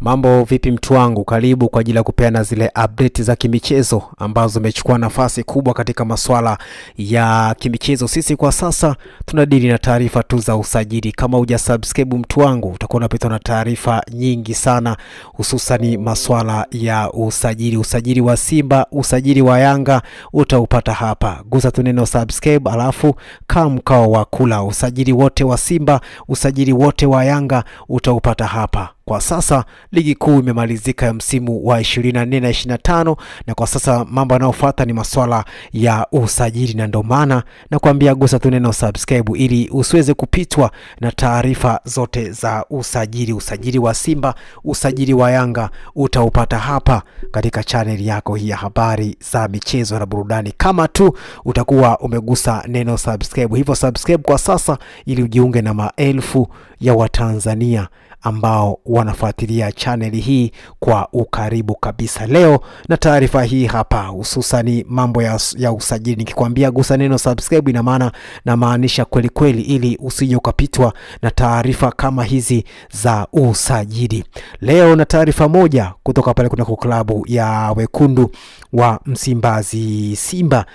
Mambo vipi mtu wangu, karibu kwa ajili ya kupeana zile update za kimichezo ambazo zimechukua nafasi kubwa katika masuala ya kimichezo. Sisi kwa sasa tunadili na taarifa tu za usajili. Kama hujasubscribe mtu wangu, utakuwa unapitwa na taarifa nyingi sana, hususan masuala ya usajili wa Simba, usajili wa Yanga utaupata hapa. Gusa tu neno subscribe alafu kama mkao wa kula. Usajili wote wa Simba, usajili wote wa Yanga utaupata hapa. Kwa sasa ligi kuu imemalizika ya msimu wa 24 na 25, na kwa sasa mambo yanayofuata ni masuala ya usajili, na ndio maana nakwambia gusa tu neno subscribe ili usiweze kupitwa na taarifa zote za usajili wa Simba, usajili wa Yanga utaupata hapa katika channel yako hii ya habari za michezo na burudani, kama tu utakuwa umegusa neno subscribe. Hivyo subscribe kwa sasa ili ujiunge na maelfu ya Watanzania ambao wanafuatilia channel hii kwa ukaribu kabisa. Leo na taarifa hii hapa, hususani mambo ya usajili. Nikikwambia gusa neno subscribe, ina maana na maanisha kweli kweli, ili usije ukapitwa na taarifa kama hizi za usajili. Leo na taarifa moja kutoka pale kuna klabu ya wekundu wa Msimbazi Simba.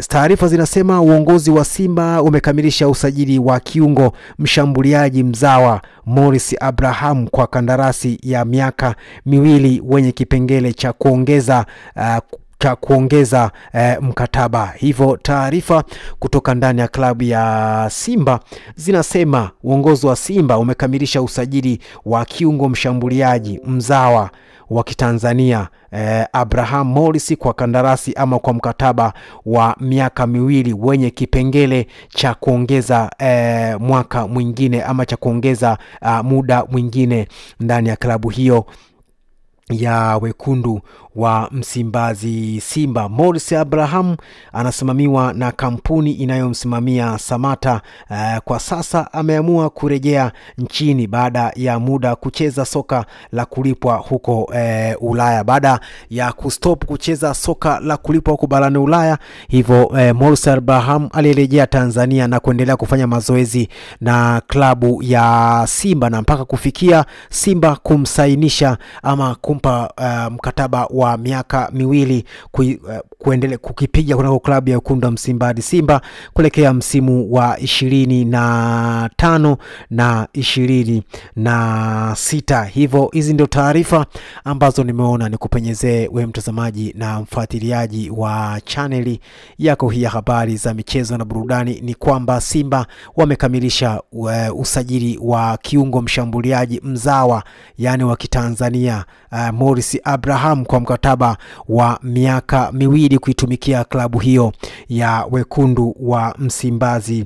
Taarifa zinasema uongozi wa Simba umekamilisha usajili wa kiungo mshambuliaji mzawa Morris Abraham kwa kandarasi ya miaka 2 wenye kipengele cha kuongeza mkataba. Hivyo taarifa kutoka ndani ya klabu ya Simba zinasema uongozi wa Simba umekamilisha usajili wa kiungo mshambuliaji mzawa wa Kitanzania Abraham Morris kwa kandarasi ama kwa mkataba wa miaka 2 wenye kipengele cha kuongeza mwaka mwingine ama cha kuongeza muda mwingine ndani ya klabu hiyo ya wekundu wa Msimbazi Simba. Morris Abraham anasimamiwa na kampuni inayomsimamia Samata. Kwa sasa ameamua kurejea nchini baada ya muda kucheza soka la kulipwa huko Ulaya, baada ya kustop kucheza soka la kulipwa huko barani Ulaya. Hivyo Morris Abraham alirejea Tanzania na kuendelea kufanya mazoezi na klabu ya Simba, na mpaka kufikia Simba kumsainisha ama kumpa mkataba wa miaka 2 kuendelea kukipiga kunako klabu ya wekundu wa Msimbazi Simba kuelekea msimu wa 25 na 26. Hivyo hizi ndio taarifa ambazo nimeona nikupenyezee wewe mtazamaji na mfuatiliaji wa channel yako hii ya habari za michezo na burudani. Ni kwamba Simba wamekamilisha usajili wa kiungo mshambuliaji mzawa, yani wa Kitanzania Morris Abraham kwa mkataba wa miaka 2 kuitumikia klabu hiyo ya wekundu wa Msimbazi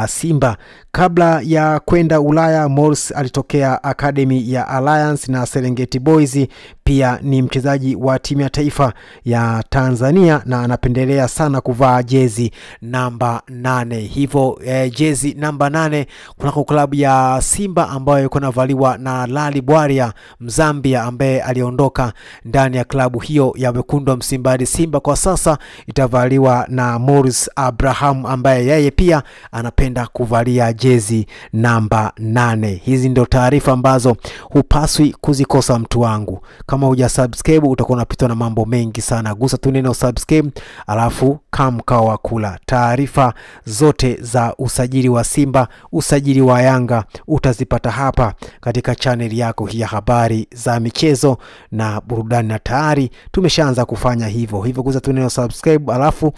Simba. Kabla ya kwenda Ulaya, Morris alitokea Academy ya Alliance na Serengeti Boys. Pia ni mchezaji wa timu ya taifa ya Tanzania na anapendelea sana kuvaa jezi namba 8. Hivyo jezi namba 8 kunako klabu ya Simba ambayo iko navaliwa na Lali Bwaria Mzambia, ambaye aliondoka ndani ya klabu hiyo ya wekundu wa Msimbazi Simba. Kwa sasa itavaliwa na Morris Abraham ambaye yeye pia anapenda kuvalia jezi namba 8. Hizi ndio taarifa ambazo hupaswi kuzikosa mtu wangu. Kama hujasubscribe utakuwa unapitwa na mambo mengi sana. Gusa tu neno subscribe alafu kama mkao wa kula. Taarifa zote za usajili wa Simba, usajili wa Yanga utazipata hapa katika channel yako hii ya habari za michezo na burudani, na tayari tumeshaanza kufanya hivyo. Gusa tu neno subscribe alafu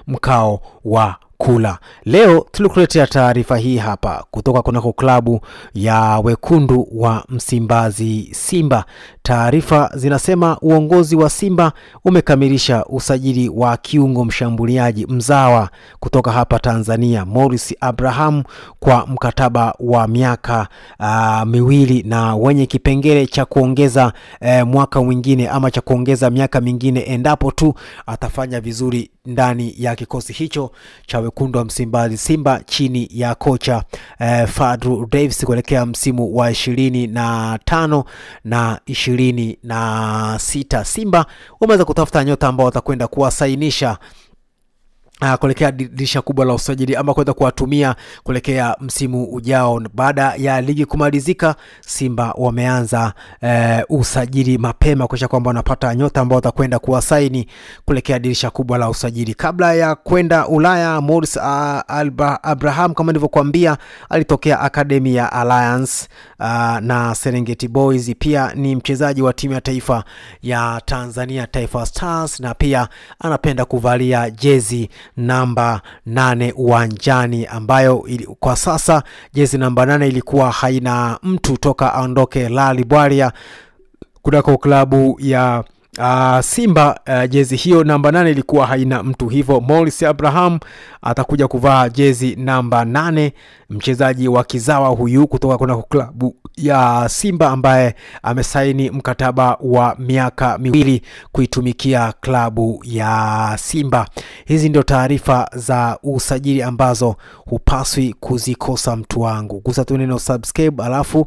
mkao wa kula. Leo tulikuletea taarifa hii hapa kutoka kunako klabu ya wekundu wa Msimbazi Simba. Taarifa zinasema uongozi wa Simba umekamilisha usajili wa kiungo mshambuliaji mzawa kutoka hapa Tanzania Morris Abraham kwa mkataba wa miaka 2 na wenye kipengele cha kuongeza mwaka mwingine ama cha kuongeza miaka mingine endapo tu atafanya vizuri ndani ya kikosi hicho cha wekundu wa Msimbazi Simba chini ya kocha Fadlu Davis kuelekea msimu wa 25 na 26. Simba wameweza kutafuta nyota ambao watakwenda kuwasainisha kuelekea dirisha kubwa la usajili ama kwenda kuwatumia kuelekea msimu ujao. Baada ya ligi kumalizika, Simba wameanza usajili mapema kuhakikisha kwamba wanapata nyota ambao watakwenda kuwasaini kuelekea dirisha kubwa la usajili. Kabla ya kwenda Ulaya, Morris Abraham kama nilivyokuambia alitokea Academy ya Alliance na Serengeti Boys. Pia ni mchezaji wa timu ya taifa ya Tanzania, Taifa Stars, na pia anapenda kuvalia jezi namba 8 uwanjani, ambayo kwa sasa jezi namba 8 ilikuwa haina mtu toka aondoke Lali Bwalia kunako klabu ya Simba. Jezi hiyo namba 8 ilikuwa haina mtu, hivyo Morris Abraham atakuja kuvaa jezi namba 8, mchezaji wa kizawa huyu kutoka kuna klabu ya Simba ambaye amesaini mkataba wa miaka 2 kuitumikia klabu ya Simba. Hizi ndio taarifa za usajili ambazo hupaswi kuzikosa mtu wangu. Gusa tu neno subscribe alafu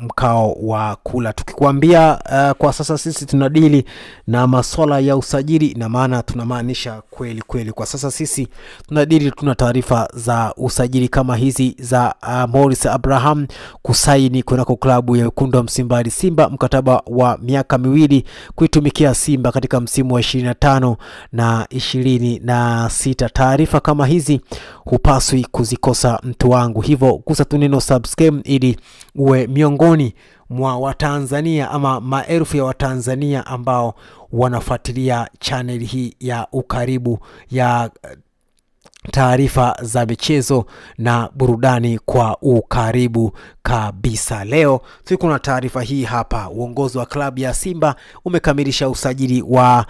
mkao wa kula. Tukikwambia kwa sasa sisi tunadili na masuala ya usajili, na maana tunamaanisha kweli kweli. Kwa sasa sisi tunadili, tuna taarifa za usajili kama hizi za Morris Abraham kusaini kunako klabu ya Wekundu wa Msimbazi Simba, mkataba wa miaka 2 kuitumikia Simba katika msimu wa 25 na 26. Taarifa kama hizi hupaswi kuzikosa mtu wangu, hivyo gusa tu neno subscribe ili uwe miongoni mwa Watanzania ama maelfu ya Watanzania ambao wanafuatilia channel hii ya ukaribu ya taarifa za michezo na burudani kwa ukaribu kabisa. Leo tuko na taarifa hii hapa. Uongozi wa klabu ya Simba umekamilisha usajili wa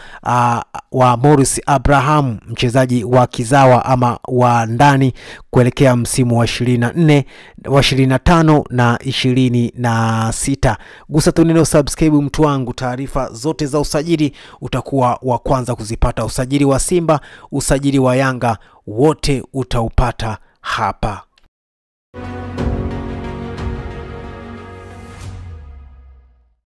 Morris Abraham, mchezaji wa kizawa ama wa ndani kuelekea msimu wa 24, wa 25 na 26. Gusa tu neno subscribe mtu wangu, taarifa zote za usajili utakuwa wa kwanza kuzipata. Usajili wa Simba, usajili wa Yanga, wote utaupata hapa.